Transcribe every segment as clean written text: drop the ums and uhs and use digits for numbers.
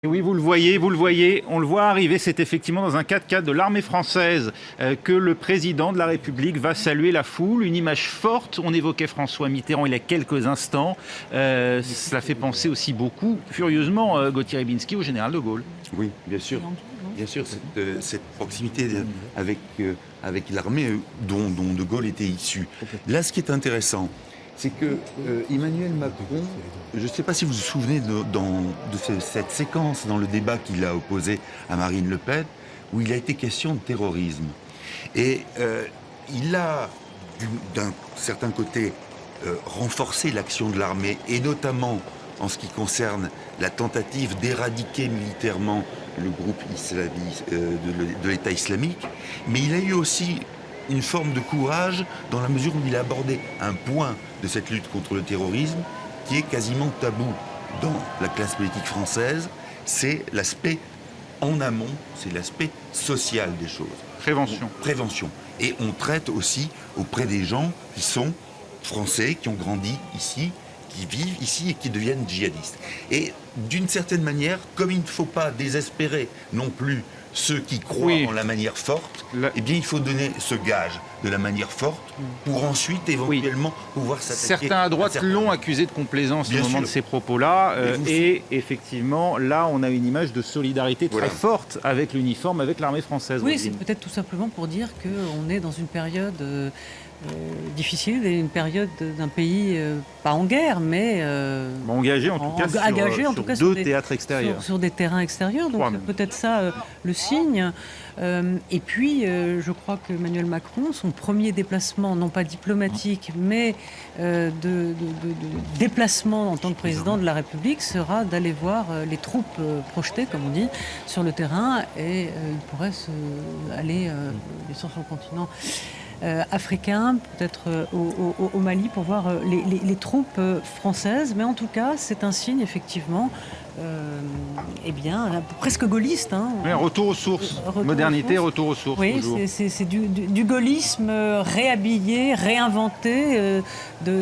Oui, vous le voyez, on le voit arriver, c'est effectivement dans un 4x4 de l'armée française que le président de la République va saluer la foule, une image forte, on évoquait François Mitterrand il y a quelques instants, cela fait penser aussi beaucoup, furieusement, Gauthier Rybinski, au général de Gaulle. Oui, bien sûr, cette proximité avec l'armée dont de Gaulle était issu. Là, ce qui est intéressant, c'est que Emmanuel Macron, je ne sais pas si vous vous souvenez de cette séquence dans le débat qu'il a opposé à Marine Le Pen, où il a été question de terrorisme. Et il a, d'un certain côté, renforcé l'action de l'armée, et notamment en ce qui concerne la tentative d'éradiquer militairement le groupe islamiste, de l'État islamique, mais il a eu aussi une forme de courage dans la mesure où il a abordé un point de cette lutte contre le terrorisme qui est quasiment tabou dans la classe politique française, c'est l'aspect en amont, c'est l'aspect social des choses. Prévention. Et on traite aussi auprès des gens qui sont français, qui ont grandi ici, qui vivent ici et qui deviennent djihadistes. Et d'une certaine manière, comme il ne faut pas désespérer non plus ceux qui croient en la manière forte, eh bien il faut donner ce gage de la manière forte pour ensuite éventuellement pouvoir s'attaquer. Certains à droite l'ont accusé de complaisance au moment de ces propos-là. Et effectivement, là, on a une image de solidarité très forte avec l'uniforme, avec l'armée française. Oui, c'est peut-être tout simplement pour dire qu'on est dans une période difficile, et une période d'un pays pas en guerre, mais engagé en tout cas sur deux théâtres extérieurs. Sur des terrains extérieurs, donc peut-être ça le signe. Et puis, je crois que Emmanuel Macron, son premier déplacement, non pas diplomatique, mais de déplacement en tant que président de la République, sera d'aller voir les troupes projetées, comme on dit, sur le terrain, et il pourrait aller sur le continent africain, peut-être au Mali, pour voir les troupes françaises. Mais en tout cas, c'est un signe, effectivement, presque gaulliste. Oui, un retour aux sources. Modernité, retour aux sources. Oui, c'est du gaullisme réhabillé, réinventé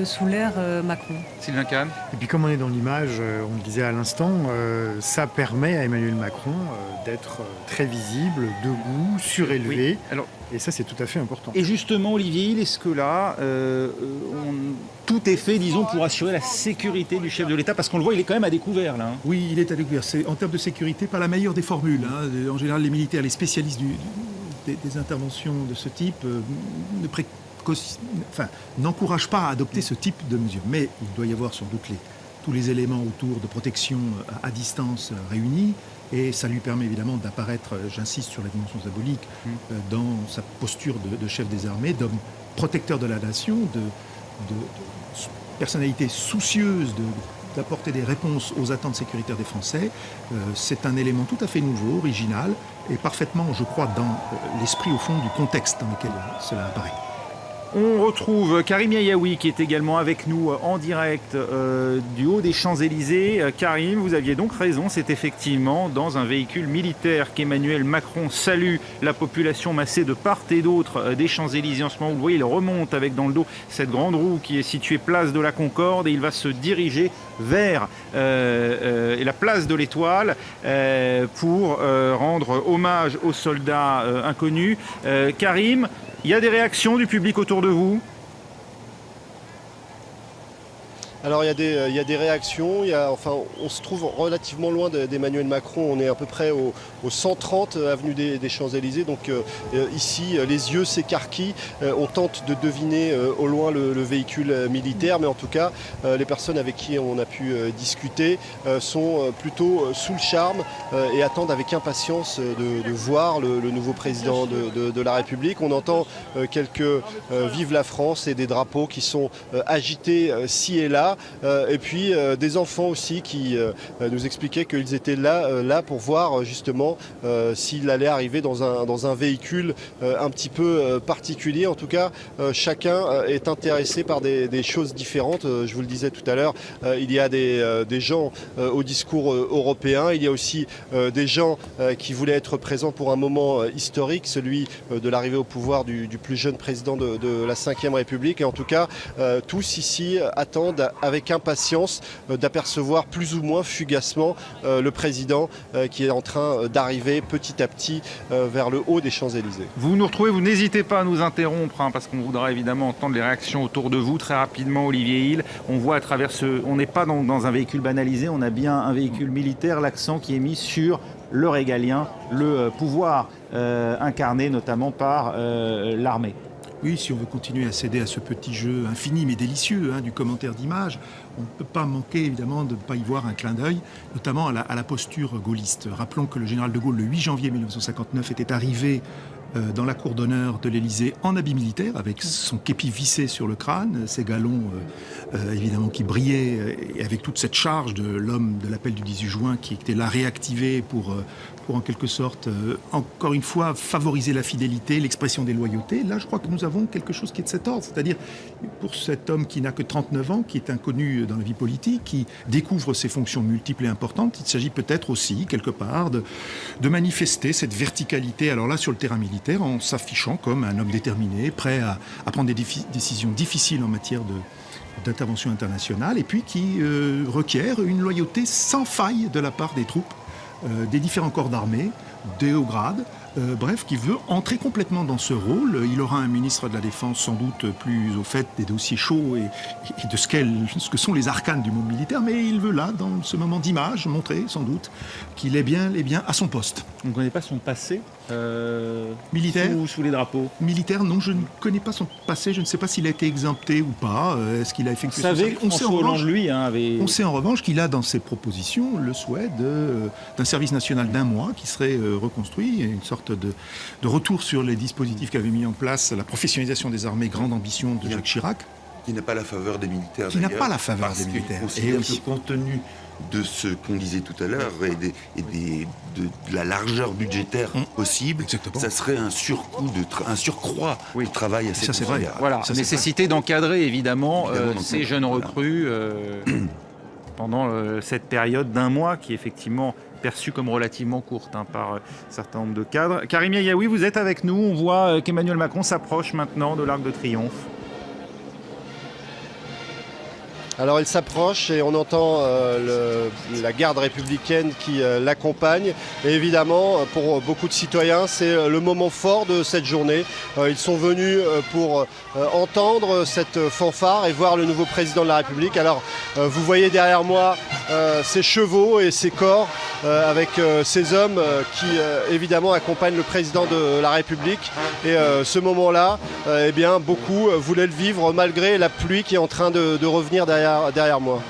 sous l'ère Macron. Sylvain Kahn. Et puis comme on est dans l'image, on le disait à l'instant, ça permet à Emmanuel Macron d'être très visible, debout, surélevé. Oui. Alors, et ça, c'est tout à fait important. Et justement, Olivier, est-ce que là, tout est fait, disons, pour assurer la sécurité du chef de l'État? Parce qu'on le voit, il est quand même à découvert, là. Oui, il est à découvert. C'est, en termes de sécurité, pas la meilleure des formules. En général, les militaires, les spécialistes des interventions de ce type n'encouragent pas à adopter ce type de mesures. Mais il doit y avoir sans doute tous les éléments autour de protection à distance réunis. Et ça lui permet évidemment d'apparaître, j'insiste sur la dimension symbolique, dans sa posture de chef des armées, d'homme protecteur de la nation, de personnalité soucieuse d'apporter des réponses aux attentes sécuritaires des Français. C'est un élément tout à fait nouveau, original, et parfaitement, je crois, dans l'esprit, au fond, du contexte dans lequel cela apparaît. On retrouve Karim Yayaoui qui est également avec nous en direct du haut des Champs-Élysées. Karim, vous aviez donc raison, c'est effectivement dans un véhicule militaire qu'Emmanuel Macron salue la population massée de part et d'autre des Champs-Élysées en ce moment. Vous voyez, il remonte avec dans le dos cette grande roue qui est située place de la Concorde et il va se diriger vers la place de l'Étoile pour rendre hommage aux soldats inconnus. Karim, il y a des réactions du public autour de vous? Alors il y a des réactions, on se trouve relativement loin d'Emmanuel Macron, on est à peu près au 130 avenue des Champs-Élysées, donc ici les yeux s'écarquillent, on tente de deviner au loin le véhicule militaire, mais en tout cas les personnes avec qui on a pu discuter sont plutôt sous le charme et attendent avec impatience de voir le nouveau président de la République. On entend quelques Vive la France et des drapeaux qui sont agités ci et là. Et puis des enfants aussi qui nous expliquaient qu'ils étaient là pour voir justement s'il allait arriver dans un véhicule un petit peu particulier. En tout cas, chacun est intéressé par des choses différentes. Je vous le disais tout à l'heure, il y a des gens au discours européen, il y a aussi des gens qui voulaient être présents pour un moment historique, celui de l'arrivée au pouvoir du plus jeune président de la Ve République. Et en tout cas, tous ici attendent avec impatience d'apercevoir plus ou moins fugacement le président qui est en train d'arriver petit à petit vers le haut des Champs-Élysées. Vous nous retrouvez, vous n'hésitez pas à nous interrompre, parce qu'on voudra évidemment entendre les réactions autour de vous. Très rapidement, Olivier Hill, on voit à travers on n'est pas dans un véhicule banalisé, on a bien un véhicule militaire, l'accent qui est mis sur le régalien, le pouvoir incarné notamment par l'armée. Oui, si on veut continuer à céder à ce petit jeu infini mais délicieux du commentaire d'image, on ne peut pas manquer évidemment de ne pas y voir un clin d'œil, notamment à la posture gaulliste. Rappelons que le général de Gaulle, le 8 janvier 1959, était arrivé dans la cour d'honneur de l'Élysée en habit militaire, avec son képi vissé sur le crâne, ses galons évidemment qui brillaient, et avec toute cette charge de l'homme de l'appel du 18 juin qui était là réactivé pour en quelque sorte, encore une fois, favoriser la fidélité, l'expression des loyautés. Là, je crois que nous avons quelque chose qui est de cet ordre, c'est-à-dire pour cet homme qui n'a que 39 ans, qui est inconnu dans la vie politique, qui découvre ses fonctions multiples et importantes, il s'agit peut-être aussi, quelque part, de manifester cette verticalité, alors là, sur le terrain militaire, en s'affichant comme un homme déterminé, prêt à prendre des décisions difficiles en matière d'intervention internationale, et puis qui requiert une loyauté sans faille de la part des troupes, des différents corps d'armée, des hauts grades, bref, qui veut entrer complètement dans ce rôle. Il aura un ministre de la Défense sans doute plus au fait des dossiers chauds et de ce que sont les arcanes du monde militaire, mais il veut là, dans ce moment d'image, montrer sans doute qu'il est bien à son poste. On ne connaît pas son passé militaire sous les drapeaux. Militaire, non, je ne connais pas son passé, je ne sais pas s'il a été exempté ou pas, est-ce qu'il a effectué son service. On sait en revanche qu'il a dans ses propositions le souhait d'un service national d'1 mois qui serait reconstruit, une sorte de retour sur les dispositifs qu'avait mis en place la professionnalisation des armées, grande ambition de Jacques Chirac. Qui n'a pas la faveur des militaires. Qui n'a pas la faveur des militaires. Et aussi, compte tenu de ce qu'on disait tout à l'heure de la largeur budgétaire possible, exactement. Ça serait un surcroît de travail à cette ça, c'est vrai. Voilà, nécessité d'encadrer évidemment ces jeunes recrues pendant cette période d'1 mois qui est effectivement perçue comme relativement courte par un certain nombre de cadres. Karim Yayaoui, vous êtes avec nous. On voit qu'Emmanuel Macron s'approche maintenant de l'Arc de Triomphe. Alors il s'approche et on entend la garde républicaine qui l'accompagne. Et évidemment, pour beaucoup de citoyens, c'est le moment fort de cette journée. Ils sont venus pour entendre cette fanfare et voir le nouveau président de la République. Alors vous voyez derrière moi ces chevaux et ces corps avec ces hommes qui évidemment accompagnent le président de la République. Et ce moment-là, beaucoup voulaient le vivre malgré la pluie qui est en train de revenir derrière moi.